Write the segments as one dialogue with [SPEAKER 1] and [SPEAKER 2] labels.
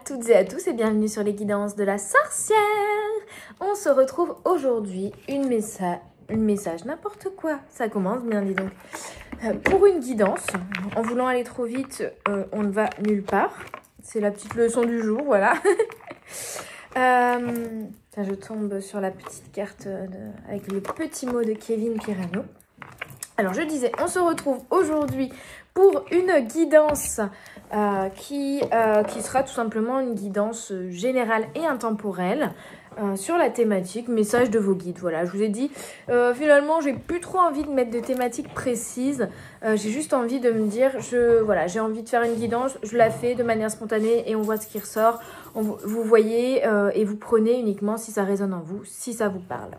[SPEAKER 1] toutes et à tous et bienvenue sur les guidances de la sorcière. On se retrouve aujourd'hui, une message, n'importe quoi, ça commence bien dis donc. Pour une guidance, en voulant aller trop vite, on ne va nulle part. C'est la petite leçon du jour, voilà. Je tombe sur la petite carte avec le petit mot de Kevin Pirano. Alors je disais, on se retrouve aujourd'hui pour une guidance qui sera tout simplement une guidance générale et intemporelle sur la thématique message de vos guides. Voilà, je vous ai dit, finalement, j'ai plus trop envie de mettre de thématiques précises. J'ai juste envie de me dire, j'ai envie de faire une guidance, je la fais de manière spontanée et on voit ce qui ressort. Vous voyez et vous prenez uniquement si ça résonne en vous, si ça vous parle.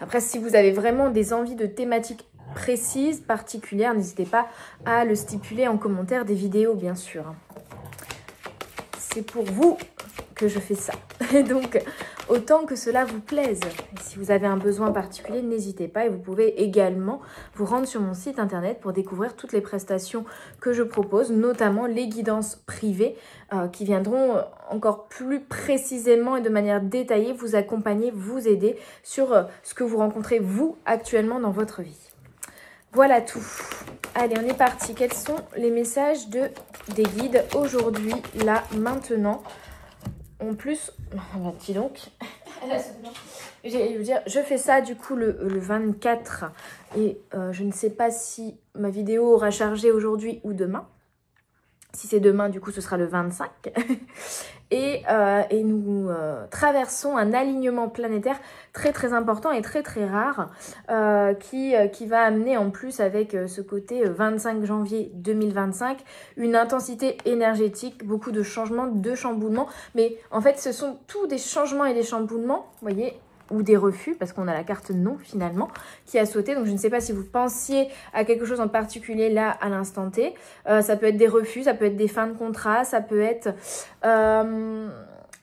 [SPEAKER 1] Après, si vous avez vraiment des envies de thématiques précises, particulières, n'hésitez pas à le stipuler en commentaire des vidéos, bien sûr. C'est pour vous que je fais ça. Et donc, autant que cela vous plaise. Et si vous avez un besoin particulier, n'hésitez pas. Et vous pouvez également vous rendre sur mon site internet pour découvrir toutes les prestations que je propose, notamment les guidances privées qui viendront encore plus précisément et de manière détaillée vous accompagner, vous aider sur ce que vous rencontrez vous actuellement dans votre vie. Voilà tout. Allez, on est parti. Quels sont les messages des guides aujourd'hui, là, maintenant? En plus, dis donc, je fais ça du coup le 24 et je ne sais pas si ma vidéo aura chargé aujourd'hui ou demain. Si c'est demain, du coup, ce sera le 25. et nous traversons un alignement planétaire très très important et très très rare qui va amener en plus avec ce côté 25 janvier 2025 une intensité énergétique, beaucoup de changements, de chamboulements. Mais en fait, ce sont tous des changements et des chamboulements, vous voyez, ou des refus, parce qu'on a la carte non finalement, qui a sauté. Donc je ne sais pas si vous pensiez à quelque chose en particulier là, à l'instant T. Ça peut être des refus, ça peut être des fins de contrat, ça peut être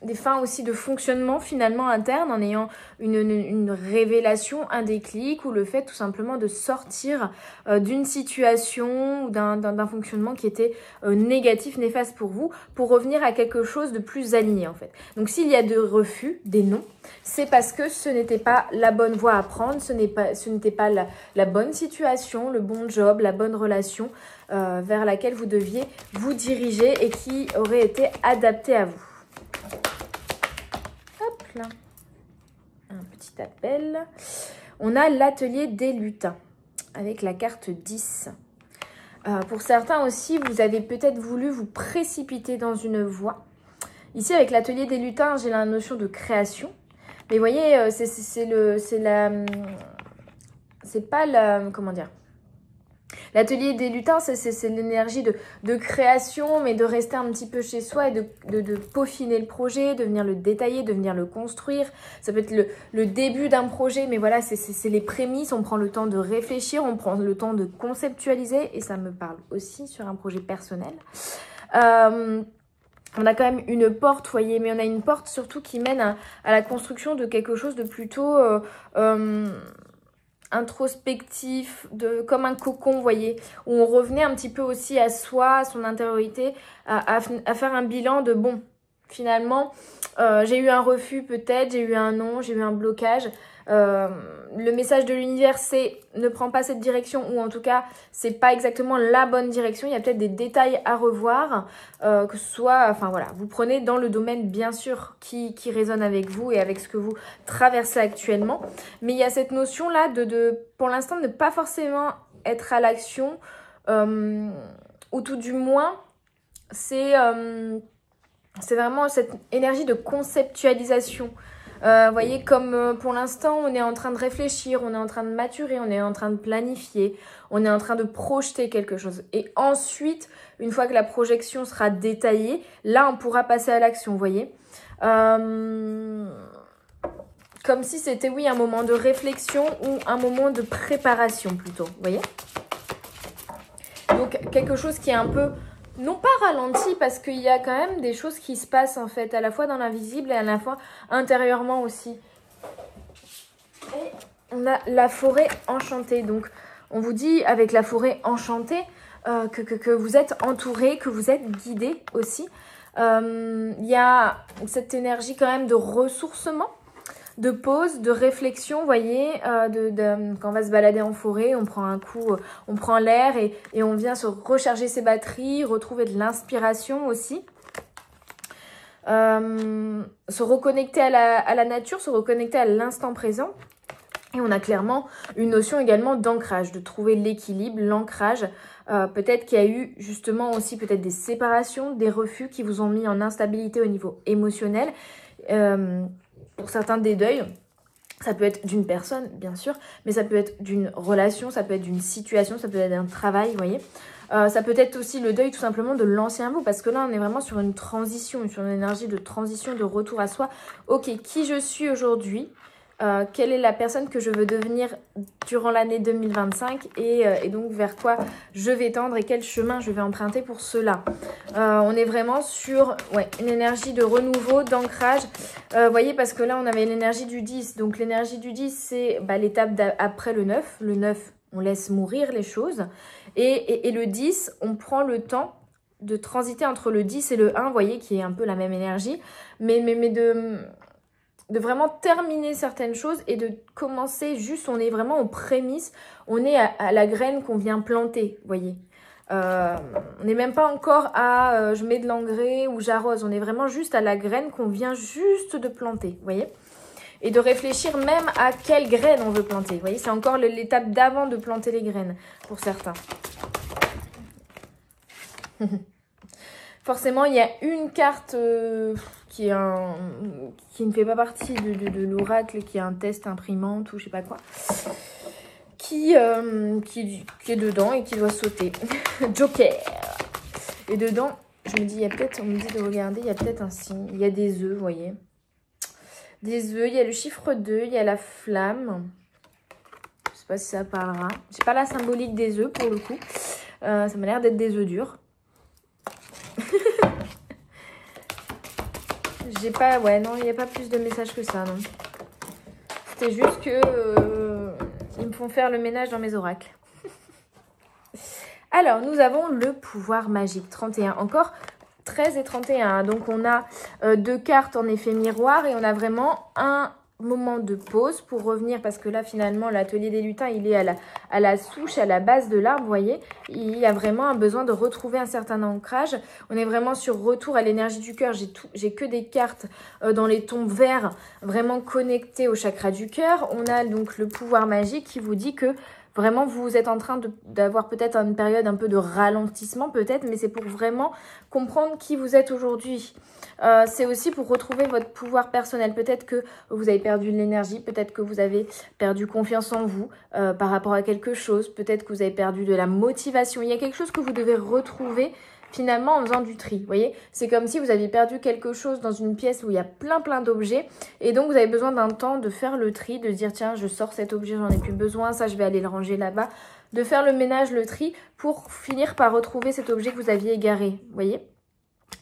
[SPEAKER 1] des fins aussi de fonctionnement finalement interne, en ayant une révélation, un déclic, ou le fait tout simplement de sortir d'une situation ou d'un fonctionnement qui était négatif, néfaste pour vous, pour revenir à quelque chose de plus aligné en fait. Donc s'il y a des refus, des non, c'est parce que ce n'était pas la bonne voie à prendre, ce n'était pas la bonne situation, le bon job, la bonne relation vers laquelle vous deviez vous diriger et qui aurait été adaptée à vous. Hop là, un petit appel. On a l'atelier des lutins avec la carte 10. Pour certains aussi, vous avez peut-être voulu vous précipiter dans une voie. Ici, avec l'atelier des lutins, j'ai la notion de création. Mais vous voyez, c'est pas la, comment dire, l'atelier des lutins, c'est l'énergie de création, mais de rester un petit peu chez soi et de peaufiner le projet, de venir le détailler, de venir le construire. Ça peut être le début d'un projet, mais voilà, c'est les prémices. On prend le temps de réfléchir, on prend le temps de conceptualiser, et ça me parle aussi sur un projet personnel. On a quand même une porte, vous voyez, mais on a une porte surtout qui mène à la construction de quelque chose de plutôt introspectif, comme un cocon, vous voyez, où on revenait un petit peu aussi à soi, à son intériorité, à faire un bilan de, bon, finalement, j'ai eu un refus peut-être, j'ai eu un non, j'ai eu un blocage. Le message de l'univers, c'est ne prends pas cette direction, ou en tout cas c'est pas exactement la bonne direction, il y a peut-être des détails à revoir, que ce soit, enfin voilà, vous prenez dans le domaine bien sûr qui résonne avec vous et avec ce que vous traversez actuellement, mais il y a cette notion là pour l'instant, ne pas forcément être à l'action, ou tout du moins c'est vraiment cette énergie de conceptualisation. Vous voyez, comme pour l'instant, on est en train de réfléchir, on est en train de maturer, on est en train de planifier, on est en train de projeter quelque chose. Et ensuite, une fois que la projection sera détaillée, là, on pourra passer à l'action, vous voyez. Comme si c'était, oui, un moment de réflexion ou un moment de préparation plutôt, vous voyez. Donc, quelque chose qui est un peu... non pas ralenti, parce qu'il y a quand même des choses qui se passent en fait, à la fois dans l'invisible et à la fois intérieurement aussi. Et on a la forêt enchantée. Donc on vous dit avec la forêt enchantée que vous êtes entouré, que vous êtes guidé aussi Il y a cette énergie quand même de ressourcement, de pause, de réflexion, vous voyez, quand on va se balader en forêt, on prend un coup, on prend l'air et on vient se recharger ses batteries, retrouver de l'inspiration aussi. Se reconnecter à la nature, se reconnecter à l'instant présent. Et on a clairement une notion également d'ancrage, de trouver l'équilibre, l'ancrage. Peut-être qu'il y a eu justement aussi peut-être des séparations, des refus qui vous ont mis en instabilité au niveau émotionnel. Pour certains, des deuils. Ça peut être d'une personne, bien sûr, mais ça peut être d'une relation, ça peut être d'une situation, ça peut être d'un travail, vous voyez. Ça peut être aussi le deuil tout simplement de l'ancien vous, parce que là, on est vraiment sur une transition, sur une énergie de transition, de retour à soi. Ok, qui je suis aujourd'hui ? Quelle est la personne que je veux devenir durant l'année 2025 et donc vers quoi je vais tendre et quel chemin je vais emprunter pour cela. On est vraiment sur une énergie de renouveau, d'ancrage. Vous voyez, parce que là, on avait l'énergie du 10. Donc, l'énergie du 10, c'est l'étape après le 9. Le 9, on laisse mourir les choses. Et le 10, on prend le temps de transiter entre le 10 et le 1, vous voyez, qui est un peu la même énergie. Mais de vraiment terminer certaines choses et de commencer juste, on est vraiment aux prémices, on est à la graine qu'on vient planter, vous voyez. On n'est même pas encore à je mets de l'engrais ou j'arrose, on est vraiment juste à la graine qu'on vient juste de planter, vous voyez. Et de réfléchir même à quelle graine on veut planter, vous voyez. C'est encore l'étape d'avant de planter les graines pour certains. Forcément, il y a une carte qui ne fait pas partie de l'oracle, qui est un test imprimante ou je sais pas quoi, qui est dedans et qui doit sauter. Joker. Et dedans, je me dis, il y a peut-être, on me dit de regarder, il y a peut-être un signe. Il y a des œufs, vous voyez. Des œufs, il y a le chiffre 2, il y a la flamme. Je sais pas si ça parlera. J'ai pas la symbolique des œufs pour le coup. Ça m'a l'air d'être des œufs durs. J'ai pas... Ouais, non, il n'y a pas plus de messages que ça, non. C'était juste que... ils me font faire le ménage dans mes oracles. Alors, nous avons le pouvoir magique. 31. Encore 13 et 31. Donc, on a deux cartes en effet miroir et on a vraiment un moment de pause pour revenir, parce que là finalement l'atelier des lutins il est à la souche, à la base de l'arbre, vous voyez, il y a vraiment un besoin de retrouver un certain ancrage. On est vraiment sur retour à l'énergie du cœur. J'ai que des cartes dans les tons verts, vraiment connectées au chakra du cœur. On a donc le pouvoir magique qui vous dit que vraiment, vous êtes en train d'avoir peut-être une période un peu de ralentissement, peut-être, mais c'est pour vraiment comprendre qui vous êtes aujourd'hui. C'est aussi pour retrouver votre pouvoir personnel. Peut-être que vous avez perdu de l'énergie, peut-être que vous avez perdu confiance en vous par rapport à quelque chose, peut-être que vous avez perdu de la motivation. Il y a quelque chose que vous devez retrouver finalement en faisant du tri, vous voyez. C'est comme si vous aviez perdu quelque chose dans une pièce où il y a plein d'objets et donc vous avez besoin d'un temps de faire le tri, de dire tiens je sors cet objet, j'en ai plus besoin, ça je vais aller le ranger là-bas, de faire le ménage, le tri pour finir par retrouver cet objet que vous aviez égaré, vous voyez,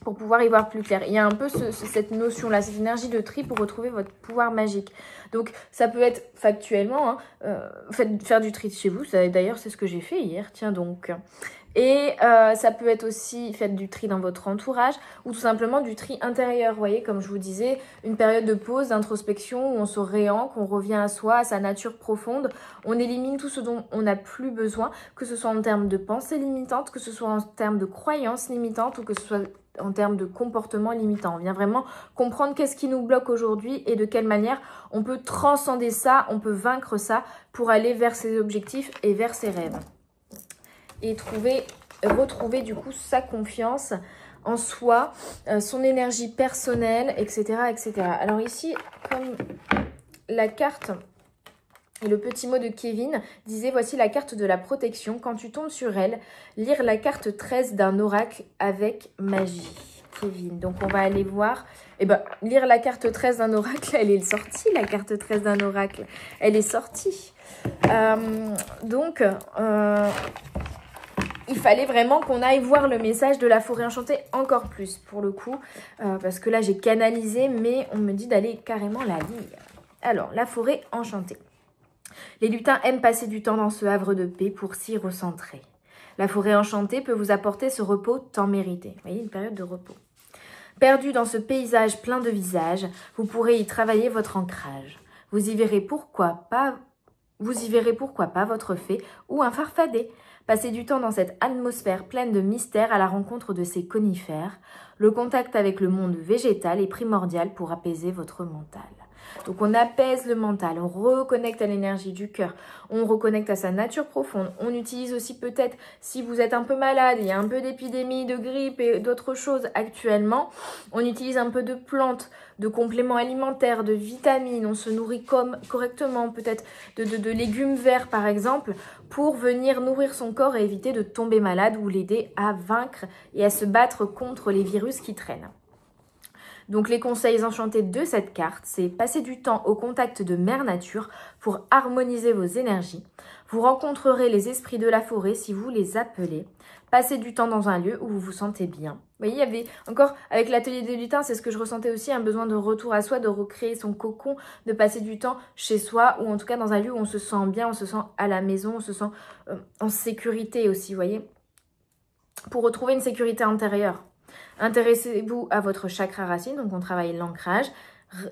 [SPEAKER 1] pour pouvoir y voir plus clair. Il y a un peu cette notion-là, cette énergie de tri pour retrouver votre pouvoir magique. Donc, ça peut être factuellement, faire du tri chez vous. D'ailleurs, c'est ce que j'ai fait hier, tiens donc. Et ça peut être aussi faire du tri dans votre entourage ou tout simplement du tri intérieur. Vous voyez, comme je vous disais, une période de pause, d'introspection où on se réancre, on revient à soi, à sa nature profonde. On élimine tout ce dont on n'a plus besoin, que ce soit en termes de pensées limitantes, que ce soit en termes de croyances limitantes ou que ce soit en termes de comportement limitant. On vient vraiment comprendre qu'est-ce qui nous bloque aujourd'hui et de quelle manière on peut transcender ça, on peut vaincre ça pour aller vers ses objectifs et vers ses rêves. Et retrouver du coup sa confiance en soi, son énergie personnelle, etc., etc. Alors ici, comme la carte et le petit mot de Kevin disait, voici la carte de la protection. Quand tu tombes sur elle, lire la carte 13 d'un oracle avec magie. Kevin, donc on va aller voir. Eh ben, lire la carte 13 d'un oracle, elle est sortie, la carte 13 d'un oracle. Elle est sortie. Il fallait vraiment qu'on aille voir le message de la forêt enchantée encore plus, pour le coup. Parce que là, j'ai canalisé, mais on me dit d'aller carrément la lire. Alors, la forêt enchantée. Les lutins aiment passer du temps dans ce havre de paix pour s'y recentrer. La forêt enchantée peut vous apporter ce repos tant mérité. Vous voyez, une période de repos. Perdu dans ce paysage plein de visages, vous pourrez y travailler votre ancrage. Vous y verrez pourquoi pas votre fée ou un farfadet. Passez du temps dans cette atmosphère pleine de mystères à la rencontre de ces conifères. Le contact avec le monde végétal est primordial pour apaiser votre mental. Donc on apaise le mental, on reconnecte à l'énergie du cœur, on reconnecte à sa nature profonde. On utilise aussi peut-être, si vous êtes un peu malade, il y a un peu d'épidémie, de grippe et d'autres choses actuellement, on utilise un peu de plantes, de compléments alimentaires, de vitamines, on se nourrit correctement, peut-être de légumes verts par exemple, pour venir nourrir son corps et éviter de tomber malade ou l'aider à vaincre et à se battre contre les virus qui traînent. Donc les conseils enchantés de cette carte, c'est passer du temps au contact de Mère Nature pour harmoniser vos énergies. Vous rencontrerez les esprits de la forêt si vous les appelez. Passez du temps dans un lieu où vous vous sentez bien. Vous voyez, il y avait encore, avec l'atelier des lutins, c'est ce que je ressentais aussi, un besoin de retour à soi, de recréer son cocon, de passer du temps chez soi, ou en tout cas dans un lieu où on se sent bien, on se sent à la maison, on se sent en sécurité aussi, vous voyez, pour retrouver une sécurité intérieure. Intéressez-vous à votre chakra racine, donc on travaille l'ancrage.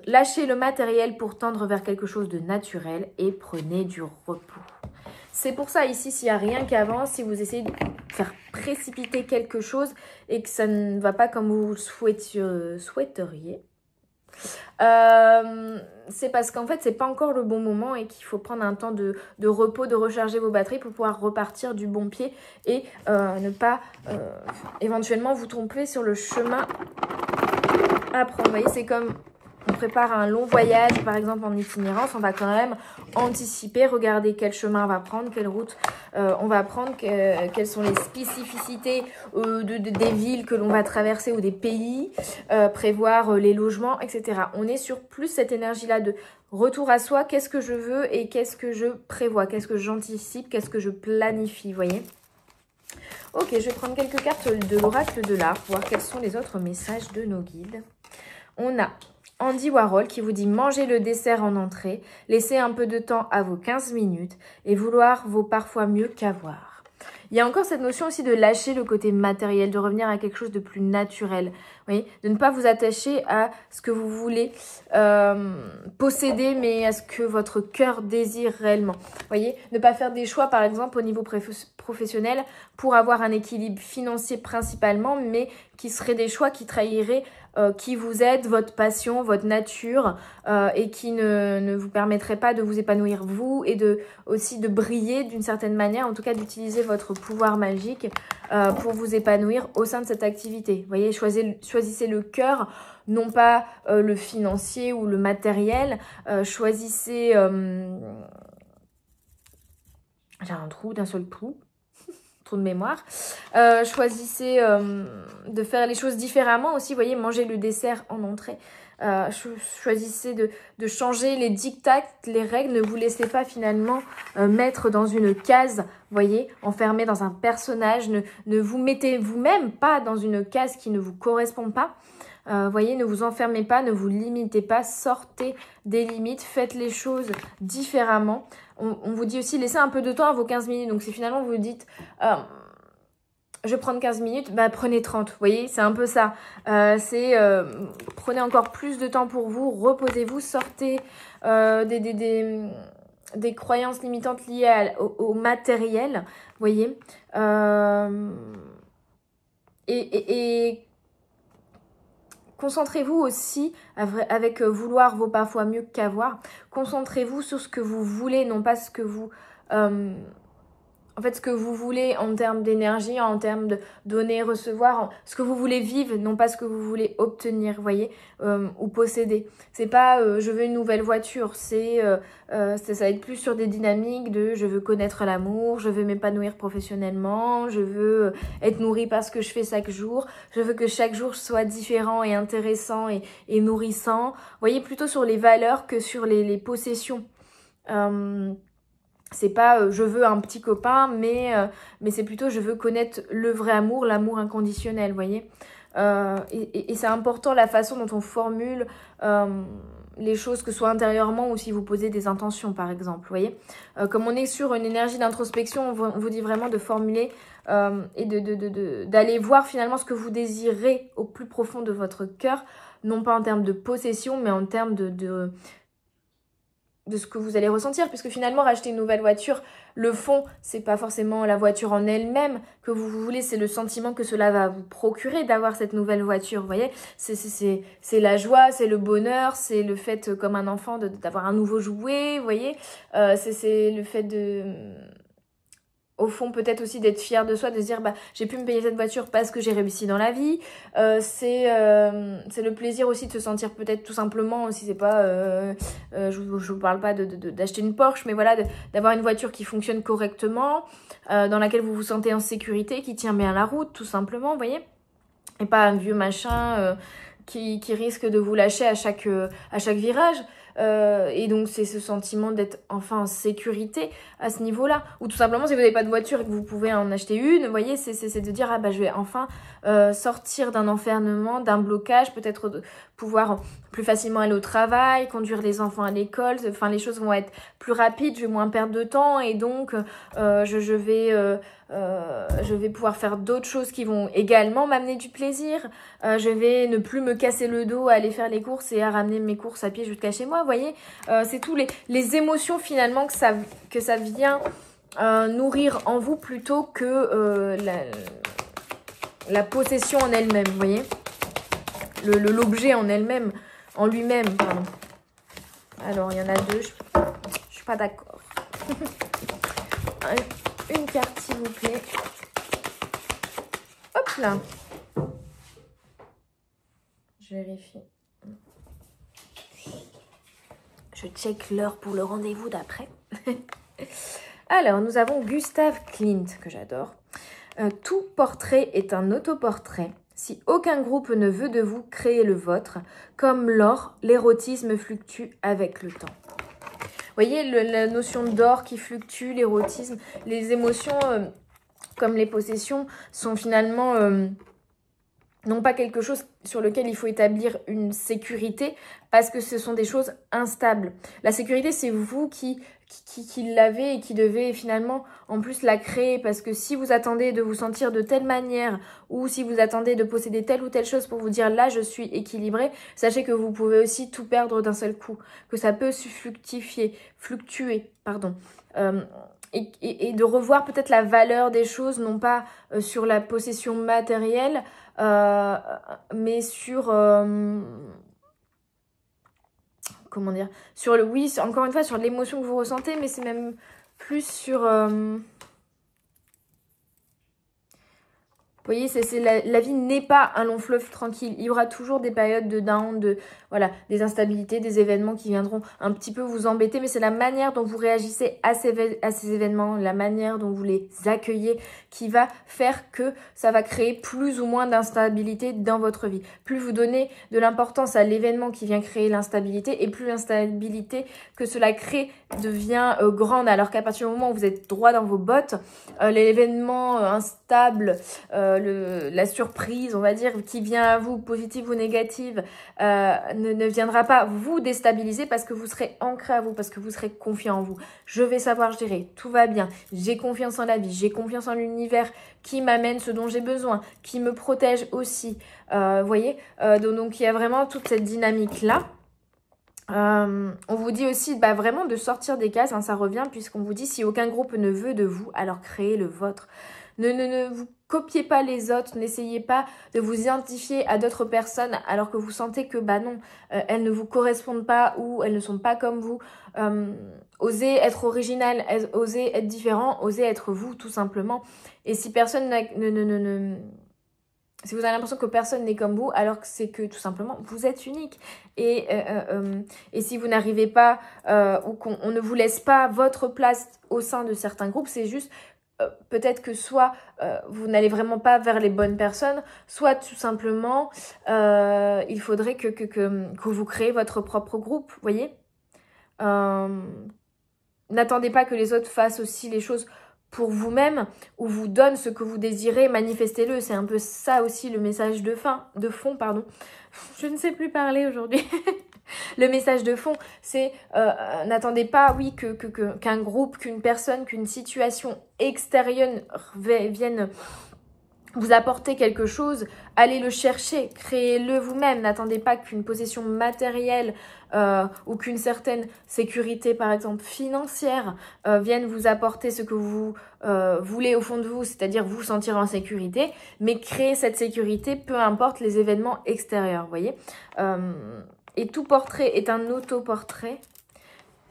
[SPEAKER 1] Lâchez le matériel pour tendre vers quelque chose de naturel et prenez du repos. C'est pour ça ici, s'il n'y a rien qui avance, si vous essayez de faire précipiter quelque chose et que ça ne va pas comme vous le souhaiteriez, c'est parce qu'en fait c'est pas encore le bon moment et qu'il faut prendre un temps de repos, de recharger vos batteries pour pouvoir repartir du bon pied et ne pas éventuellement vous tromper sur le chemin à prendre. Vous voyez, c'est comme on prépare un long voyage par exemple en itinérance, on va quand même anticiper, regarder quel chemin on va prendre, quelle route on va prendre, quelles sont les spécificités des villes que l'on va traverser ou des pays, prévoir les logements, etc. On est sur plus cette énergie-là de retour à soi, qu'est-ce que je veux et qu'est-ce que je prévois, qu'est-ce que j'anticipe, qu'est-ce que je planifie, vous voyez. Ok, je vais prendre quelques cartes de l'oracle de l'art pour voir quels sont les autres messages de nos guides. On a Andy Warhol qui vous dit « Mangez le dessert en entrée, laissez un peu de temps à vos 15 minutes et vouloir vaut parfois mieux qu'avoir. » Il y a encore cette notion aussi de lâcher le côté matériel, de revenir à quelque chose de plus naturel. Oui, de ne pas vous attacher à ce que vous voulez posséder, mais à ce que votre cœur désire réellement. Voyez, ne pas faire des choix, par exemple, au niveau professionnel pour avoir un équilibre financier principalement, mais qui seraient des choix qui trahiraient qui vous êtes, votre passion, votre nature, et qui ne vous permettrait pas de vous épanouir vous et aussi de briller d'une certaine manière, en tout cas d'utiliser votre pouvoir magique pour vous épanouir au sein de cette activité. Vous voyez, choisissez le cœur, non pas le financier ou le matériel, choisissez... J'ai un trou d'un seul coup. De mémoire. Choisissez de faire les choses différemment aussi. Vous voyez, manger le dessert en entrée. Choisissez de changer les dictats, les règles. Ne vous laissez pas finalement mettre dans une case, vous voyez, enfermé dans un personnage. Ne vous mettez vous-même pas dans une case qui ne vous correspond pas. Voyez, ne vous enfermez pas, ne vous limitez pas, sortez des limites, faites les choses différemment. On vous dit aussi, laissez un peu de temps à vos 15 minutes. Donc, si finalement vous dites, je vais prendre 15 minutes, bah, prenez 30. Vous voyez, c'est un peu ça. Prenez encore plus de temps pour vous, reposez-vous, sortez des croyances limitantes liées au matériel. Vous voyez, et concentrez-vous aussi, avec vouloir vaut parfois mieux qu'avoir, concentrez-vous sur ce que vous voulez, non pas ce que vous... en fait, ce que vous voulez en termes d'énergie, en termes de donner, recevoir, ce que vous voulez vivre, non pas ce que vous voulez obtenir, vous voyez, ou posséder. C'est pas je veux une nouvelle voiture, ça va être plus sur des dynamiques de je veux connaître l'amour, je veux m'épanouir professionnellement, je veux être nourrie par ce que je fais chaque jour, je veux que chaque jour soit différent et intéressant et nourrissant. Vous voyez, plutôt sur les valeurs que sur les possessions. C'est pas je veux un petit copain, mais c'est plutôt je veux connaître le vrai amour, l'amour inconditionnel, vous voyez. Et c'est important la façon dont on formule les choses, que ce soit intérieurement ou si vous posez des intentions, par exemple, vous voyez. Comme on est sur une énergie d'introspection, on vous dit vraiment de formuler et d'aller voir finalement ce que vous désirez au plus profond de votre cœur, non pas en termes de possession, mais en termes de ce que vous allez ressentir, puisque finalement racheter une nouvelle voiture, le fond, c'est pas forcément la voiture en elle-même que vous voulez, c'est le sentiment que cela va vous procurer d'avoir cette nouvelle voiture, vous voyez, c'est la joie, c'est le bonheur, c'est le fait comme un enfant d'avoir un nouveau jouet, vous voyez, c'est le fait au fond, peut-être aussi d'être fier de soi, de se dire bah j'ai pu me payer cette voiture parce que j'ai réussi dans la vie. C'est le plaisir aussi de se sentir peut-être tout simplement, si c'est pas, je vous parle pas d'acheter une Porsche, mais voilà, d'avoir une voiture qui fonctionne correctement, dans laquelle vous vous sentez en sécurité, qui tient bien la route, tout simplement, vous voyez. Et pas un vieux machin qui risque de vous lâcher à chaque virage. Et donc c'est ce sentiment d'être enfin en sécurité à ce niveau-là, ou tout simplement si vous n'avez pas de voiture et que vous pouvez en acheter une, vous voyez, c'est de dire ah bah je vais enfin sortir d'un enfermement, d'un blocage, peut-être pouvoir plus facilement aller au travail, conduire les enfants à l'école, enfin les choses vont être plus rapides, je vais moins perdre de temps et donc je vais pouvoir faire d'autres choses qui vont également m'amener du plaisir. Je vais ne plus me casser le dos à aller faire les courses et à ramener mes courses à pied jusqu'à chez moi, vous voyez. C'est tous les émotions finalement que ça vient nourrir en vous plutôt que la possession en elle-même, vous voyez. L'objet en elle-même, en lui-même, pardon. Alors, il y en a deux, je suis pas d'accord. Une carte, s'il vous plaît. Hop là. Je vérifie. Je check l'heure pour le rendez-vous d'après. Alors, nous avons Gustav Klimt, que j'adore. Tout portrait est un autoportrait. Si aucun groupe ne veut de vous, créez le vôtre. Comme l'or, l'érotisme fluctue avec le temps. Vous voyez, la notion d'or qui fluctue, l'érotisme, les émotions comme les possessions sont finalement non pas quelque chose sur lequel il faut établir une sécurité parce que ce sont des choses instables. La sécurité, c'est vous qui l'avez et qui devez finalement en plus la créer, parce que si vous attendez de vous sentir de telle manière ou si vous attendez de posséder telle ou telle chose pour vous dire là je suis équilibré, sachez que vous pouvez aussi tout perdre d'un seul coup, que ça peut fluctuer, pardon. Et de revoir peut-être la valeur des choses, non pas sur la possession matérielle, mais sur comment dire, sur le oui, encore une fois sur l'émotion que vous ressentez, mais c'est même plus sur vous voyez, la vie n'est pas un long fleuve tranquille. Il y aura toujours des périodes de down, voilà, des instabilités, des événements qui viendront un petit peu vous embêter. Mais c'est la manière dont vous réagissez à ces événements, la manière dont vous les accueillez qui va faire que ça va créer plus ou moins d'instabilité dans votre vie. Plus vous donnez de l'importance à l'événement qui vient créer l'instabilité, et plus l'instabilité que cela crée devient grande. Alors qu'à partir du moment où vous êtes droit dans vos bottes, l'événement instable, la surprise, on va dire, qui vient à vous, positive ou négative, ne viendra pas vous déstabiliser parce que vous serez ancré à vous, parce que vous serez confiant en vous. Je vais savoir gérer, tout va bien, j'ai confiance en la vie, j'ai confiance en l'univers qui m'amène ce dont j'ai besoin, qui me protège aussi. Vous voyez, donc il y a vraiment toute cette dynamique-là. On vous dit aussi vraiment de sortir des cases, hein, ça revient, puisqu'on vous dit si aucun groupe ne veut de vous, alors créez le vôtre. Ne vous copiez pas les autres, n'essayez pas de vous identifier à d'autres personnes alors que vous sentez que non, elles ne vous correspondent pas ou elles ne sont pas comme vous. Osez être original, osez être différent, osez être vous tout simplement. Et si personne si vous avez l'impression que personne n'est comme vous, alors que c'est que tout simplement vous êtes unique. Et si vous n'arrivez pas ou qu'on ne vous laisse pas votre place au sein de certains groupes, c'est juste peut-être que soit vous n'allez vraiment pas vers les bonnes personnes, soit tout simplement il faudrait que vous créez votre propre groupe, vous voyez. N'attendez pas que les autres fassent aussi les choses pour vous-même ou vous donnent ce que vous désirez, manifestez-le. C'est un peu ça aussi le message de fond, pardon. Je ne sais plus parler aujourd'hui. Le message de fond, c'est n'attendez pas, oui, qu'un groupe, qu'une personne, qu'une situation extérieure vienne vous apporter quelque chose. Allez le chercher, créez-le vous-même. N'attendez pas qu'une possession matérielle ou qu'une certaine sécurité, par exemple financière, vienne vous apporter ce que vous voulez au fond de vous, c'est-à-dire vous sentir en sécurité, mais créer cette sécurité, peu importe les événements extérieurs, vous voyez. Et tout portrait est un autoportrait.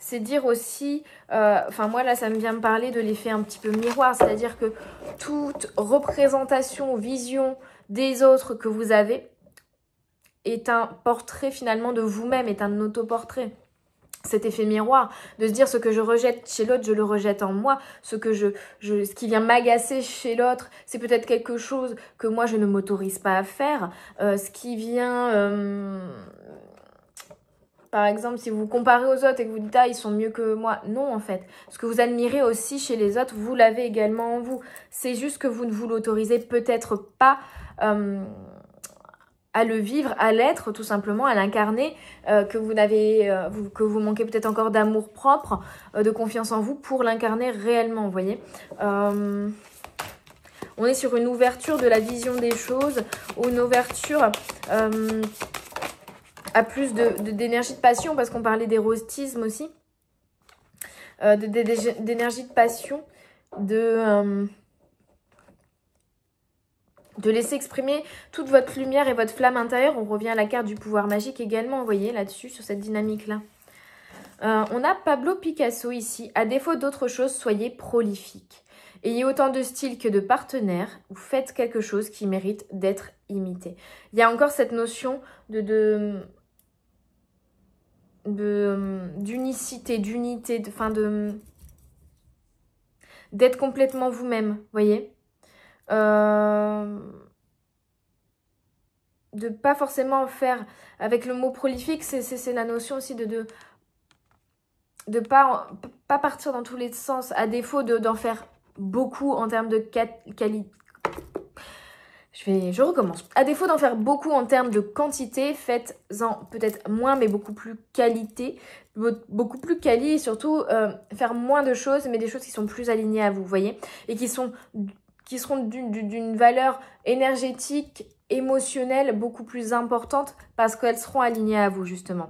[SPEAKER 1] C'est dire aussi, enfin moi là ça me vient me parler de l'effet un petit peu miroir, c'est-à-dire que toute représentation, vision des autres que vous avez est un portrait finalement de vous-même, est un autoportrait. Cet effet miroir, de se dire ce que je rejette chez l'autre, je le rejette en moi, ce qui vient m'agacer chez l'autre, c'est peut-être quelque chose que moi je ne m'autorise pas à faire, ce qui vient... Par exemple, si vous vous comparez aux autres et que vous dites « Ah, ils sont mieux que moi », non en fait. Ce que vous admirez aussi chez les autres, vous l'avez également en vous. C'est juste que vous ne vous l'autorisez peut-être pas à le vivre, à l'être tout simplement, à l'incarner, que vous manquez peut-être encore d'amour propre, de confiance en vous pour l'incarner réellement, vous voyez. On est sur une ouverture de la vision des choses, ou une ouverture... à plus d'énergie de passion, parce qu'on parlait d'érotisme aussi, d'énergie de passion, de laisser exprimer toute votre lumière et votre flamme intérieure. On revient à la carte du pouvoir magique également, vous voyez, là-dessus, sur cette dynamique-là. On a Pablo Picasso ici. À défaut d'autre chose, soyez prolifique. Ayez autant de style que de partenaires, ou faites quelque chose qui mérite d'être imité. Il y a encore cette notion d'unicité, d'unité, d'être complètement vous-même, vous voyez. De pas forcément faire, avec le mot prolifique, c'est la notion aussi de pas partir dans tous les sens, à défaut d'en faire beaucoup en termes de qualité. Je recommence. À défaut d'en faire beaucoup en termes de quantité, faites-en peut-être moins, mais beaucoup plus qualité, beaucoup plus quali, et surtout faire moins de choses, mais des choses qui sont plus alignées à vous, vous voyez, et qui seront d'une valeur énergétique, émotionnelle beaucoup plus importante, parce qu'elles seront alignées à vous, justement.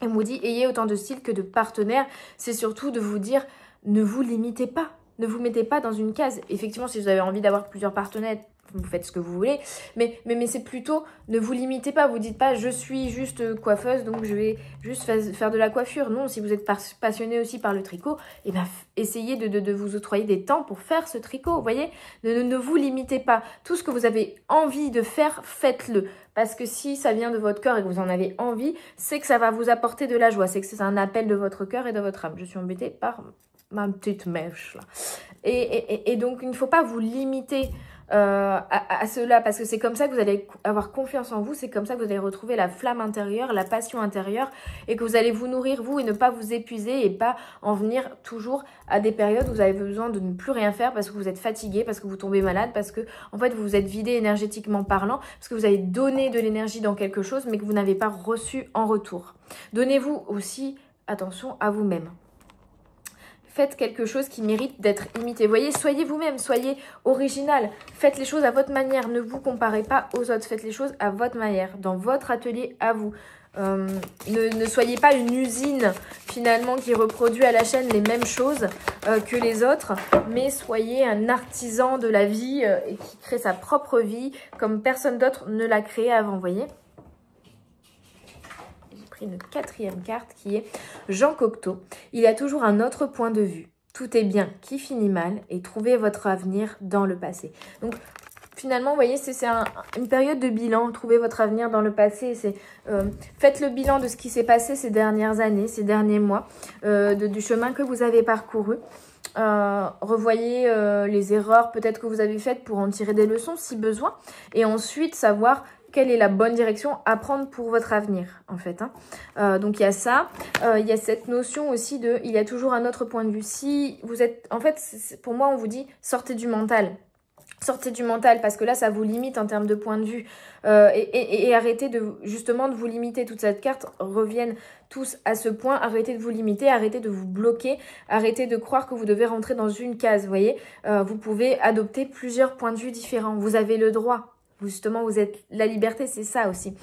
[SPEAKER 1] Et on vous dit, ayez autant de style que de partenaires. C'est surtout de vous dire, ne vous limitez pas. Ne vous mettez pas dans une case. Effectivement, si vous avez envie d'avoir plusieurs partenaires, vous faites ce que vous voulez. Mais c'est plutôt, ne vous limitez pas. Vous dites pas, je suis juste coiffeuse, donc je vais juste faire de la coiffure. Non, si vous êtes passionné aussi par le tricot, eh ben, essayez de vous octroyer des temps pour faire ce tricot. Vous voyez, ne vous limitez pas. Tout ce que vous avez envie de faire, faites-le. Parce que si ça vient de votre cœur et que vous en avez envie, c'est que ça va vous apporter de la joie. C'est que c'est un appel de votre cœur et de votre âme. Je suis embêtée par ma petite mèche là. Et donc, il ne faut pas vous limiter à cela, parce que c'est comme ça que vous allez avoir confiance en vous, c'est comme ça que vous allez retrouver la flamme intérieure, la passion intérieure, et que vous allez vous nourrir vous et ne pas vous épuiser et pas en venir toujours à des périodes où vous avez besoin de ne plus rien faire parce que vous êtes fatigué, parce que vous tombez malade, parce que en fait vous vous êtes vidé énergétiquement parlant, parce que vous avez donné de l'énergie dans quelque chose mais que vous n'avez pas reçu en retour. Donnez-vous aussi attention à vous-même. Faites quelque chose qui mérite d'être imité. Voyez, soyez vous-même, soyez original. Faites les choses à votre manière. Ne vous comparez pas aux autres. Faites les choses à votre manière, dans votre atelier à vous. Ne soyez pas une usine finalement qui reproduit à la chaîne les mêmes choses que les autres, mais soyez un artisan de la vie et qui crée sa propre vie comme personne d'autre ne l'a créée avant, voyez. Une quatrième carte qui est Jean Cocteau. Il y a toujours un autre point de vue. Tout est bien qui finit mal et trouvez votre avenir dans le passé. Donc finalement, vous voyez, c'est une période de bilan. Trouvez votre avenir dans le passé. Faites le bilan de ce qui s'est passé ces dernières années, ces derniers mois, du chemin que vous avez parcouru. Revoyez les erreurs peut-être que vous avez faites pour en tirer des leçons si besoin. Et ensuite savoir quelle est la bonne direction à prendre pour votre avenir, en fait. Hein. Donc, il y a ça. Il y a cette notion aussi de... Il y a toujours un autre point de vue. Si vous êtes... En fait, pour moi, on vous dit, sortez du mental. Sortez du mental parce que là, ça vous limite en termes de point de vue. Et arrêtez justement de vous limiter. Toute cette carte reviennent tous à ce point. Arrêtez de vous limiter, arrêtez de vous bloquer. Arrêtez de croire que vous devez rentrer dans une case. Vous voyez, vous pouvez adopter plusieurs points de vue différents. Vous avez le droit. Justement, vous êtes la liberté, c'est ça aussi.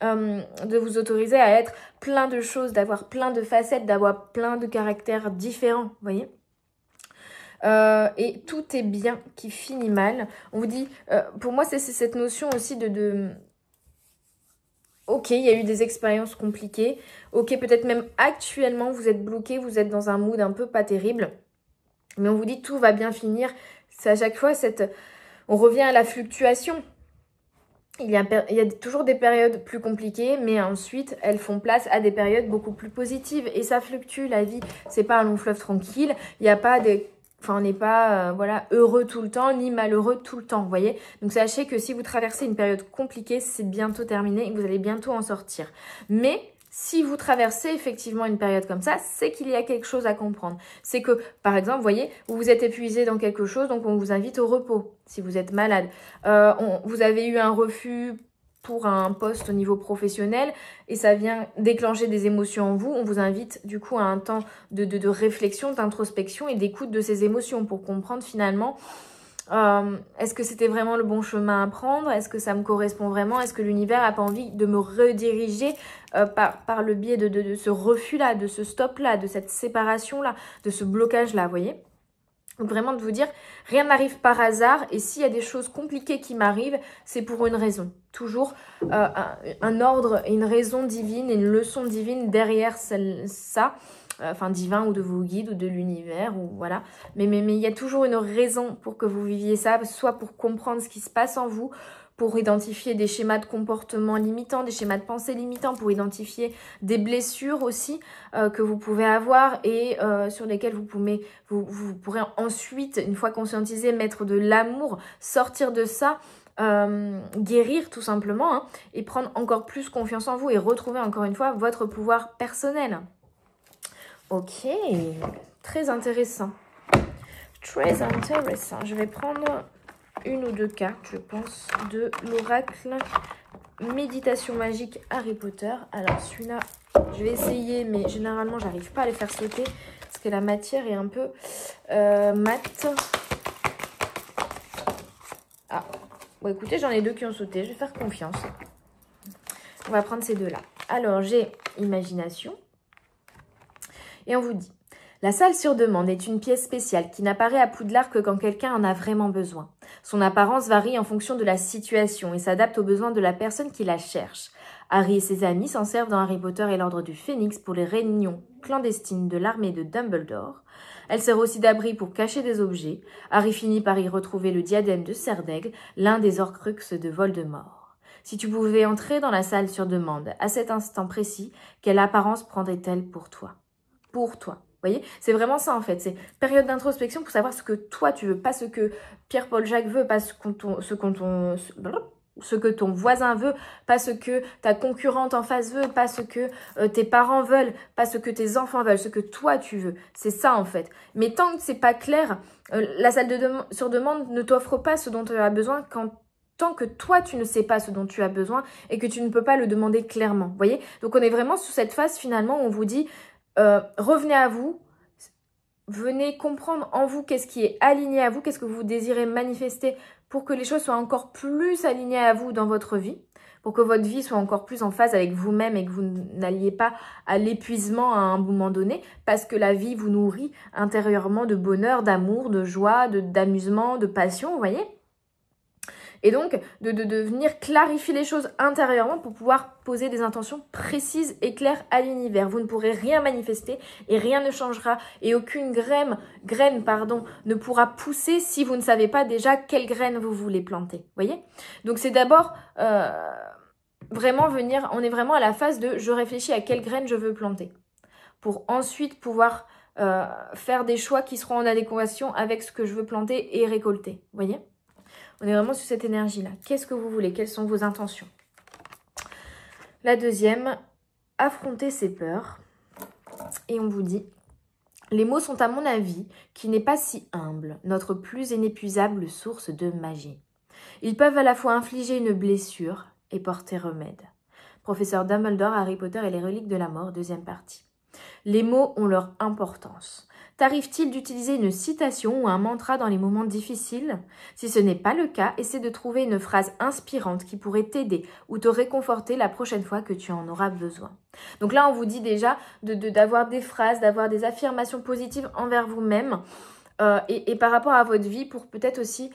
[SPEAKER 1] De vous autoriser à être plein de choses, d'avoir plein de facettes, d'avoir plein de caractères différents. Vous voyez ? Et tout est bien qui finit mal. On vous dit, pour moi, c'est cette notion aussi ok, il y a eu des expériences compliquées. Ok, peut-être même actuellement, vous êtes bloqué, vous êtes dans un mood un peu pas terrible. Mais on vous dit, tout va bien finir. C'est à chaque fois, on revient à la fluctuation. Il y a toujours des périodes plus compliquées, mais ensuite, elles font place à des périodes beaucoup plus positives. Et ça fluctue, la vie. C'est pas un long fleuve tranquille. Il n'y a pas des... Enfin, on n'est pas voilà, heureux tout le temps, ni malheureux tout le temps, vous voyez. Donc, sachez que si vous traversez une période compliquée, c'est bientôt terminé et que vous allez bientôt en sortir. Mais si vous traversez effectivement une période comme ça, c'est qu'il y a quelque chose à comprendre. C'est que, par exemple, vous voyez, vous vous êtes épuisé dans quelque chose, donc on vous invite au repos si vous êtes malade. Vous avez eu un refus pour un poste au niveau professionnel et ça vient déclencher des émotions en vous, on vous invite du coup à un temps de réflexion, d'introspection et d'écoute de ces émotions pour comprendre finalement est-ce que c'était vraiment le bon chemin à prendre, est-ce que ça me correspond vraiment, est-ce que l'univers n'a pas envie de me rediriger par le biais de ce refus-là, de ce stop-là, de cette séparation-là, de ce blocage-là, vous voyez ? Donc vraiment de vous dire, rien n'arrive par hasard et s'il y a des choses compliquées qui m'arrivent, c'est pour une raison. Toujours un ordre et une raison divine et une leçon divine derrière ça, enfin divin ou de vos guides ou de l'univers ou voilà. Mais il y a toujours une raison pour que vous viviez ça, soit pour comprendre ce qui se passe en vous, pour identifier des schémas de comportement limitants, des schémas de pensée limitants, pour identifier des blessures aussi que vous pouvez avoir et sur lesquelles vous pourrez ensuite, une fois conscientisé, mettre de l'amour, sortir de ça, guérir tout simplement hein, et prendre encore plus confiance en vous et retrouver encore une fois votre pouvoir personnel. Ok, très intéressant. Très intéressant. Je vais prendre une ou deux cartes, je pense, de l'oracle méditation magique Harry Potter. Alors celui-là, je vais essayer, mais généralement, j'arrive pas à les faire sauter parce que la matière est un peu mate. Ah, bon écoutez, j'en ai deux qui ont sauté, je vais faire confiance. On va prendre ces deux-là. Alors, j'ai imagination. Et on vous dit, la salle sur demande est une pièce spéciale qui n'apparaît à Poudlard que quand quelqu'un en a vraiment besoin. Son apparence varie en fonction de la situation et s'adapte aux besoins de la personne qui la cherche. Harry et ses amis s'en servent dans Harry Potter et l'Ordre du Phénix pour les réunions clandestines de l'armée de Dumbledore. Elle sert aussi d'abri pour cacher des objets. Harry finit par y retrouver le diadème de Cerdaigle, l'un des Horcruxes de Voldemort. Si tu pouvais entrer dans la salle sur demande, à cet instant précis, quelle apparence prendrait-elle pour toi ? Pour toi. Vous voyez, c'est vraiment ça en fait. C'est période d'introspection pour savoir ce que toi tu veux, pas ce que Pierre-Paul Jacques veut, pas ce que ton voisin veut, pas ce que ta concurrente en face veut, pas ce que tes parents veulent, pas ce que tes enfants veulent, ce que toi tu veux. C'est ça en fait. Mais tant que c'est pas clair, la salle sur demande ne t'offre pas ce dont tu as besoin tant que toi tu ne sais pas ce dont tu as besoin et que tu ne peux pas le demander clairement. Vous voyez ? Donc on est vraiment sur cette phase finalement où on vous dit revenez à vous, venez comprendre en vous qu'est-ce qui est aligné à vous, qu'est-ce que vous désirez manifester pour que les choses soient encore plus alignées à vous dans votre vie, pour que votre vie soit encore plus en phase avec vous-même et que vous n'alliez pas à l'épuisement à un moment donné, parce que la vie vous nourrit intérieurement de bonheur, d'amour, de joie, d'amusement, de passion, vous voyez ? Et donc, de venir clarifier les choses intérieurement pour pouvoir poser des intentions précises et claires à l'univers. Vous ne pourrez rien manifester et rien ne changera. Et aucune graine ne pourra pousser si vous ne savez pas déjà quelle graine vous voulez planter. Voyez ? Donc, c'est d'abord vraiment venir, on est vraiment à la phase de je réfléchis à quelle graine je veux planter. Pour ensuite pouvoir faire des choix qui seront en adéquation avec ce que je veux planter et récolter. Voyez ? On est vraiment sur cette énergie-là. Qu'est-ce que vous voulez? Quelles sont vos intentions? La deuxième, affronter ses peurs. Et on vous dit, Les mots sont à mon avis, qui n'est pas si humble, notre plus inépuisable source de magie. Ils peuvent à la fois infliger une blessure et porter remède. Professeur Dumbledore, Harry Potter et les reliques de la mort, deuxième partie. Les mots ont leur importance. T'arrive-t-il d'utiliser une citation ou un mantra dans les moments difficiles? Si ce n'est pas le cas, essaie de trouver une phrase inspirante qui pourrait t'aider ou te réconforter la prochaine fois que tu en auras besoin. Donc là, on vous dit déjà d'avoir des phrases, d'avoir des affirmations positives envers vous-même et par rapport à votre vie pour peut-être aussi...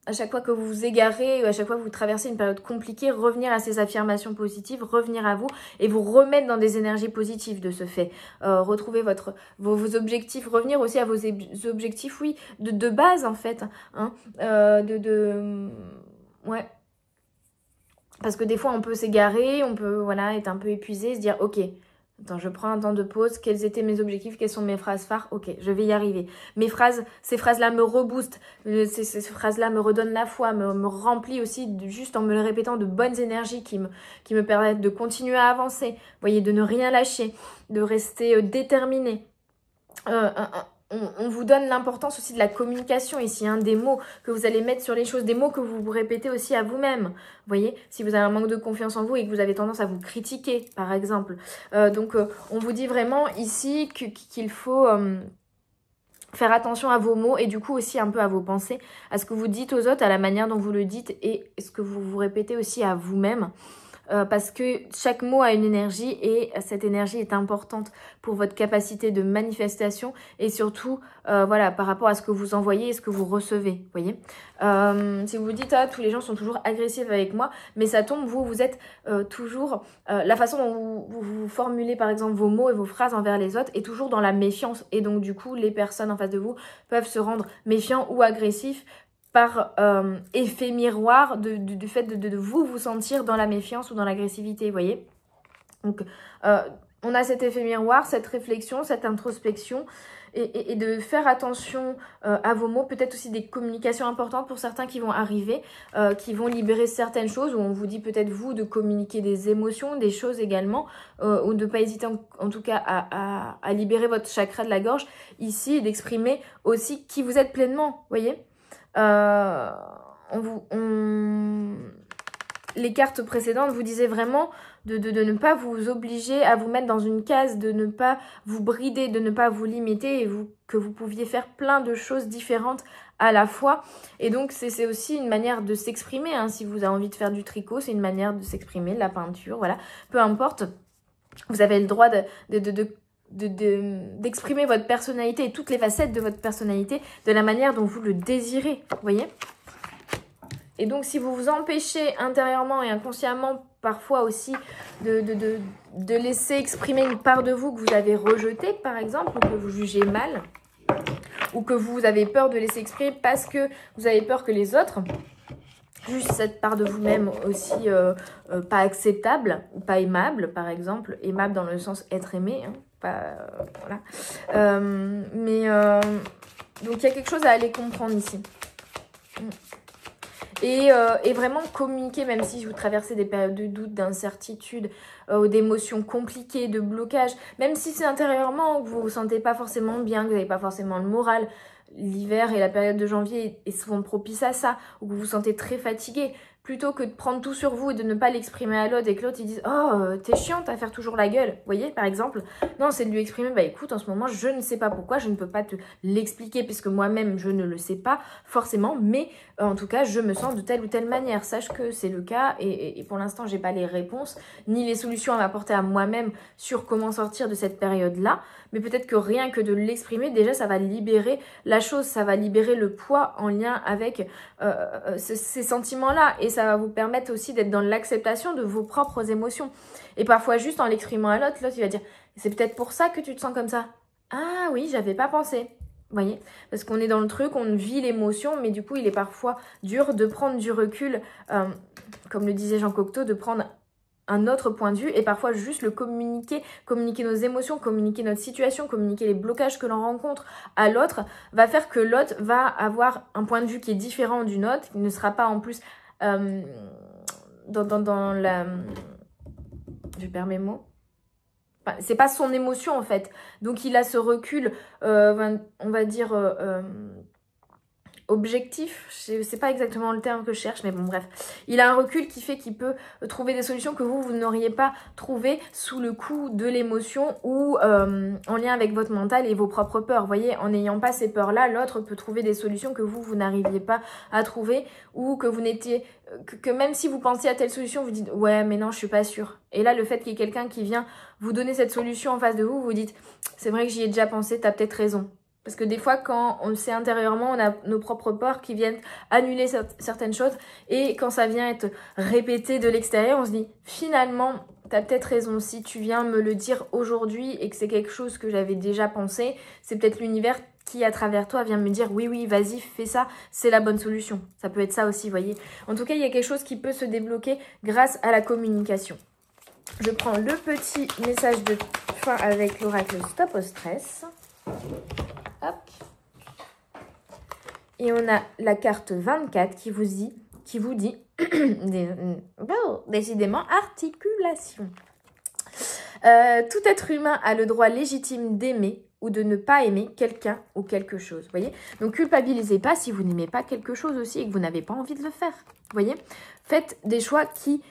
[SPEAKER 1] à chaque fois que vous vous égarez, à chaque fois que vous traversez une période compliquée, revenir à ces affirmations positives, revenir à vous et vous remettre dans des énergies positives de ce fait. Retrouver vos objectifs, revenir aussi à vos objectifs, oui, de base en fait. Hein, ouais. Parce que des fois on peut s'égarer, on peut voilà, être un peu épuisé, se dire ok, attends, je prends un temps de pause. Quels étaient mes objectifs? Quelles sont mes phrases phares? Ok, je vais y arriver. Ces phrases-là me reboostent. Ces phrases-là me redonnent la foi, me remplissent aussi, juste en me le répétant, de bonnes énergies qui me permettent de continuer à avancer. Vous voyez, de ne rien lâcher, de rester déterminé. On vous donne l'importance aussi de la communication ici, hein, des mots que vous allez mettre sur les choses, des mots que vous vous répétez aussi à vous-même. Vous voyez, si vous avez un manque de confiance en vous et que vous avez tendance à vous critiquer, par exemple. On vous dit vraiment ici qu'il faut faire attention à vos mots et du coup aussi un peu à vos pensées, à ce que vous dites aux autres, à la manière dont vous le dites et ce que vous vous répétez aussi à vous-même. Parce que chaque mot a une énergie et cette énergie est importante pour votre capacité de manifestation et surtout voilà, par rapport à ce que vous envoyez et ce que vous recevez, voyez. Si vous vous dites tous les gens sont toujours agressifs avec moi, mais ça tombe, vous êtes toujours la façon dont vous formulez par exemple vos mots et vos phrases envers les autres est toujours dans la méfiance et donc du coup les personnes en face de vous peuvent se rendre méfiants ou agressifs par effet miroir du fait de vous sentir dans la méfiance ou dans l'agressivité, vous voyez. Donc, on a cet effet miroir, cette réflexion, cette introspection, et de faire attention à vos mots, peut-être aussi des communications importantes pour certains qui vont arriver, qui vont libérer certaines choses, où on vous dit peut-être vous de communiquer des émotions, des choses également, ou de ne pas hésiter en tout cas à libérer votre chakra de la gorge ici, et d'exprimer aussi qui vous êtes pleinement, vous voyez. Les cartes précédentes vous disaient vraiment de ne pas vous obliger à vous mettre dans une case, de ne pas vous brider, de ne pas vous limiter et que vous pouviez faire plein de choses différentes à la fois. Et donc c'est aussi une manière de s'exprimer, hein. Si vous avez envie de faire du tricot, c'est une manière de s'exprimer, de la peinture, voilà. Peu importe, vous avez le droit d'exprimer votre personnalité et toutes les facettes de votre personnalité de la manière dont vous le désirez, vous voyez. Et donc si vous vous empêchez intérieurement et inconsciemment parfois aussi de laisser exprimer une part de vous que vous avez rejetée par exemple, ou que vous jugez mal, ou que vous avez peur de laisser exprimer parce que vous avez peur que les autres jugent cette part de vous-même aussi pas acceptable ou pas aimable par exemple, aimable dans le sens être aimé, hein. Voilà. Donc il y a quelque chose à aller comprendre ici. Et vraiment communiquer, même si vous traversez des périodes de doute, d'incertitude, ou d'émotions compliquées, de blocage, même si c'est intérieurement que vous ne vous sentez pas forcément bien, que vous n'avez pas forcément le moral. L'hiver et la période de janvier est souvent propice à ça, ou que vous vous sentez très fatigué. Plutôt que de prendre tout sur vous et de ne pas l'exprimer à l'autre et que l'autre il dise « Oh, t'es chiante à faire toujours la gueule », vous voyez, par exemple. Non, c'est de lui exprimer « Bah écoute, en ce moment, je ne sais pas pourquoi, je ne peux pas te l'expliquer puisque moi-même, je ne le sais pas forcément, mais en tout cas, je me sens de telle ou telle manière. Sache que c'est le cas et pour l'instant, j'ai pas les réponses ni les solutions à m'apporter à moi-même sur comment sortir de cette période-là. Mais peut-être que rien que de l'exprimer, déjà, ça va libérer la chose, ça va libérer le poids en lien avec ces sentiments-là. Et ça va vous permettre aussi d'être dans l'acceptation de vos propres émotions. Et parfois, juste en l'exprimant à l'autre, il va dire « C'est peut-être pour ça que tu te sens comme ça. » Ah oui, j'avais pas pensé. Vous voyez, parce qu'on est dans le truc, on vit l'émotion, mais du coup, il est parfois dur de prendre du recul, comme le disait Jean Cocteau, de prendre un autre point de vue et parfois juste le communiquer nos émotions, communiquer notre situation, communiquer les blocages que l'on rencontre à l'autre, va faire que l'autre va avoir un point de vue qui est différent du nôtre, qui ne sera pas en plus dans la... Je perds mes mots. Enfin, c'est pas son émotion en fait. Donc il a ce recul, on va dire objectif, c'est pas exactement le terme que je cherche, mais bon bref. Il a un recul qui fait qu'il peut trouver des solutions que vous n'auriez pas trouvées sous le coup de l'émotion ou en lien avec votre mental et vos propres peurs. Vous voyez, en n'ayant pas ces peurs-là, l'autre peut trouver des solutions que vous n'arriviez pas à trouver ou que vous n'étiez... Que même si vous pensiez à telle solution, vous dites « ouais, mais non, je suis pas sûre ». Et là, le fait qu'il y ait quelqu'un qui vient vous donner cette solution en face de vous, vous dites « c'est vrai que j'y ai déjà pensé, t'as peut-être raison ». Parce que des fois, quand on le sait intérieurement, on a nos propres peurs qui viennent annuler certaines choses. Et quand ça vient être répété de l'extérieur, on se dit, finalement, t'as peut-être raison. Si tu viens me le dire aujourd'hui et que c'est quelque chose que j'avais déjà pensé, c'est peut-être l'univers qui, à travers toi, vient me dire, oui, oui, vas-y, fais ça, c'est la bonne solution. Ça peut être ça aussi, vous voyez. En tout cas, il y a quelque chose qui peut se débloquer grâce à la communication. Je prends le petit message de fin avec l'oracle Stop au stress. Hop. Et on a la carte 24 qui vous dit décidément articulation. Tout être humain a le droit légitime d'aimer ou de ne pas aimer quelqu'un ou quelque chose. Vous voyez? Donc culpabilisez pas si vous n'aimez pas quelque chose aussi et que vous n'avez pas envie de le faire. Vous voyez? Faites des choix qui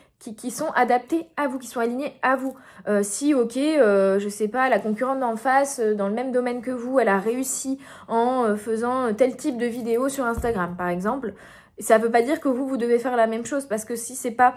[SPEAKER 1] sont adaptés à vous, qui sont alignés à vous. Si, ok, je sais pas, la concurrente d'en face, dans le même domaine que vous, elle a réussi en faisant tel type de vidéo sur Instagram, par exemple, ça veut pas dire que vous devez faire la même chose, parce que si c'est pas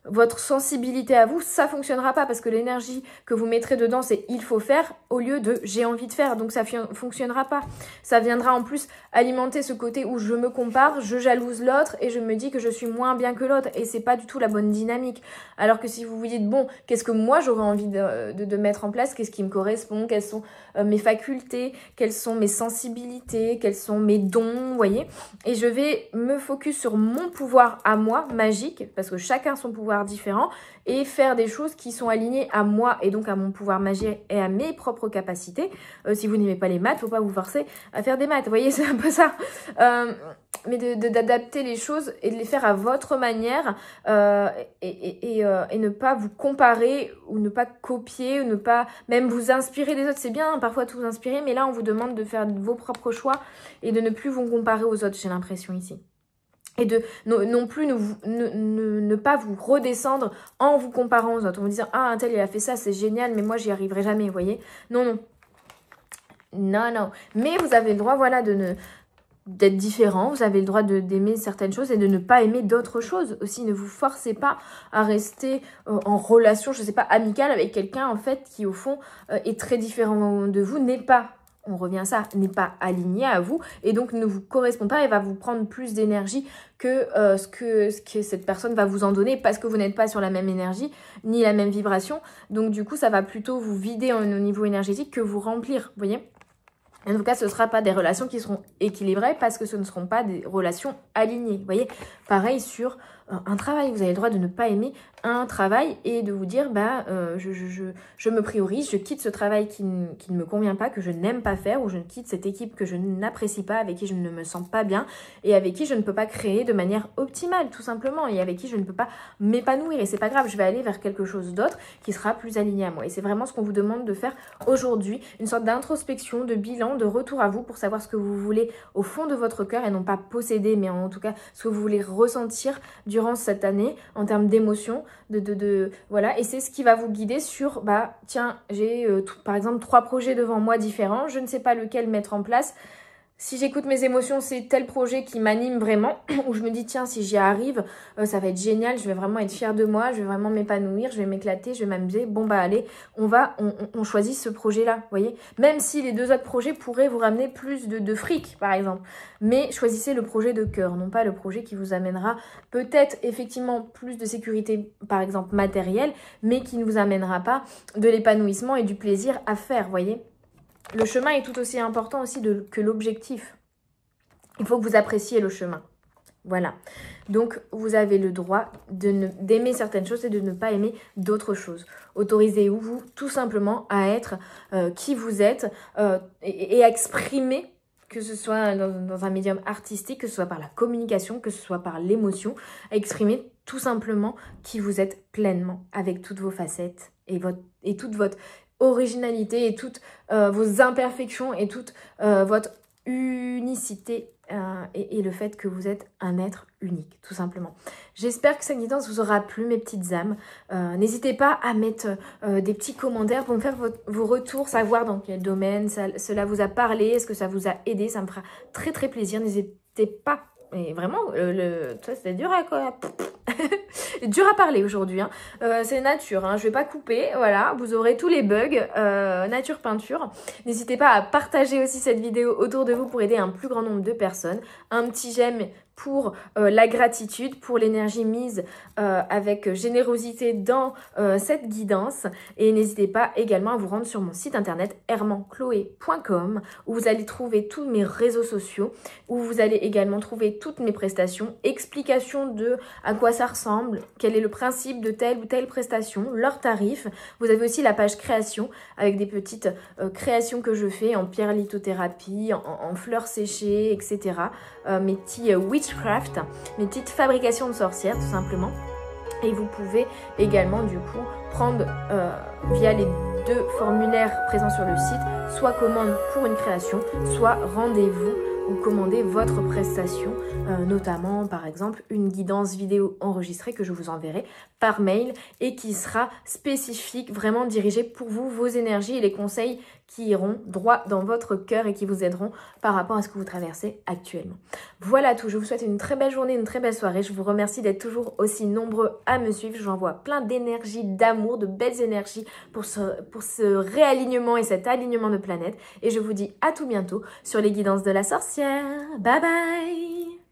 [SPEAKER 1] votre sensibilité à vous, ça fonctionnera pas parce que l'énergie que vous mettrez dedans, c'est il faut faire au lieu de j'ai envie de faire. Donc ça fonctionnera pas. Ça viendra en plus alimenter ce côté où je me compare, je jalouse l'autre et je me dis que je suis moins bien que l'autre et c'est pas du tout la bonne dynamique. Alors que si vous vous dites bon, qu'est-ce que moi j'aurais envie de mettre en place, qu'est-ce qui me correspond, quelles sont mes facultés, quelles sont mes sensibilités, quels sont mes dons, vous voyez. Et je vais me focus sur mon pouvoir à moi, magique, parce que chacun son pouvoir différent, et faire des choses qui sont alignées à moi et donc à mon pouvoir magique et à mes propres capacités. Si vous n'aimez pas les maths, faut pas vous forcer à faire des maths, vous voyez, c'est un peu ça. Mais d'adapter les choses et de les faire à votre manière et ne pas vous comparer ou ne pas copier ou ne pas même vous inspirer des autres. C'est bien parfois tout vous inspirer, mais là on vous demande de faire vos propres choix et de ne plus vous comparer aux autres, j'ai l'impression ici. Et de non plus ne pas vous redescendre en vous comparant aux autres, en vous disant « Ah, un tel, il a fait ça, c'est génial, mais moi, j'y arriverai jamais, vous voyez ?» Non, non. Non, non. Mais vous avez le droit, voilà, d'être différent. Vous avez le droit d'aimer certaines choses et de ne pas aimer d'autres choses. Aussi, ne vous forcez pas à rester en relation, je sais pas, amicale avec quelqu'un, en fait, qui, au fond, est très différent de vous, n'est pas... On revient à ça, n'est pas aligné à vous et donc ne vous correspond pas et va vous prendre plus d'énergie que ce que cette personne va vous en donner parce que vous n'êtes pas sur la même énergie ni la même vibration. Donc du coup, ça va plutôt vous vider au niveau énergétique que vous remplir, vous voyez. En tout cas, ce ne sera pas des relations qui seront équilibrées parce que ce ne seront pas des relations alignées, vous voyez. Pareil sur un travail, vous avez le droit de ne pas aimer un travail et de vous dire bah je me priorise, je quitte ce travail qui ne me convient pas, que je n'aime pas faire, ou je quitte cette équipe que je n'apprécie pas, avec qui je ne me sens pas bien et avec qui je ne peux pas créer de manière optimale tout simplement et avec qui je ne peux pas m'épanouir et c'est pas grave, je vais aller vers quelque chose d'autre qui sera plus aligné à moi et c'est vraiment ce qu'on vous demande de faire aujourd'hui, une sorte d'introspection, de bilan, de retour à vous pour savoir ce que vous voulez au fond de votre cœur et non pas posséder mais en tout cas ce que vous voulez ressentir durant cette année en termes d'émotions, voilà, et c'est ce qui va vous guider sur, bah tiens, j'ai par exemple 3 projets devant moi différents, je ne sais pas lequel mettre en place. Si j'écoute mes émotions, c'est tel projet qui m'anime vraiment, où je me dis tiens, si j'y arrive, ça va être génial, je vais vraiment être fière de moi, je vais vraiment m'épanouir, je vais m'éclater, je vais m'amuser. Bon bah allez, on choisit ce projet-là, vous voyez. Même si les 2 autres projets pourraient vous ramener plus de fric, par exemple. Mais choisissez le projet de cœur, non pas le projet qui vous amènera peut-être effectivement plus de sécurité, par exemple matérielle, mais qui ne vous amènera pas de l'épanouissement et du plaisir à faire, vous voyez. Le chemin est tout aussi important aussi que l'objectif. Il faut que vous appréciez le chemin. Voilà. Donc, vous avez le droit d'aimer certaines choses et de ne pas aimer d'autres choses. Autorisez-vous tout simplement à être qui vous êtes et à exprimer, que ce soit dans un médium artistique, que ce soit par la communication, que ce soit par l'émotion, à exprimer tout simplement qui vous êtes pleinement avec toutes vos facettes et toute votre originalité et toutes vos imperfections et toute votre unicité et le fait que vous êtes un être unique, tout simplement. J'espère que cette guidance vous aura plu, mes petites âmes. N'hésitez pas à mettre des petits commentaires pour me faire vos retours, savoir dans quel domaine cela vous a parlé, est-ce que ça vous a aidé, ça me fera très très plaisir. N'hésitez pas. Et vraiment, ça c'était dur à quoi. Dur à parler aujourd'hui, hein. C'est nature, hein. Je vais pas couper, voilà, vous aurez tous les bugs, nature peinture. N'hésitez pas à partager aussi cette vidéo autour de vous pour aider un plus grand nombre de personnes. Un petit j'aime pour la gratitude, pour l'énergie mise avec générosité dans cette guidance. Et n'hésitez pas également à vous rendre sur mon site internet hermanchloé.com où vous allez trouver tous mes réseaux sociaux, où vous allez également trouver toutes mes prestations, explications de à quoi ça ressemble, quel est le principe de telle ou telle prestation, leurs tarifs. Vous avez aussi la page création avec des petites créations que je fais en pierre lithothérapie, en fleurs séchées, etc. Mes petits witchcraft, mes petites fabrications de sorcières tout simplement. Et vous pouvez également du coup prendre via les 2 formulaires présents sur le site, soit commande pour une création, soit rendez-vous ou commander votre prestation, notamment par exemple une guidance vidéo enregistrée que je vous enverrai par mail et qui sera spécifique, vraiment dirigée pour vous, vos énergies et les conseils qui iront droit dans votre cœur et qui vous aideront par rapport à ce que vous traversez actuellement. Voilà tout, je vous souhaite une très belle journée, une très belle soirée. Je vous remercie d'être toujours aussi nombreux à me suivre. Je vous envoie plein d'énergie, d'amour, de belles énergies pour ce réalignement et cet alignement de planètes. Et je vous dis à tout bientôt sur les guidances de la sorcière. Bye bye!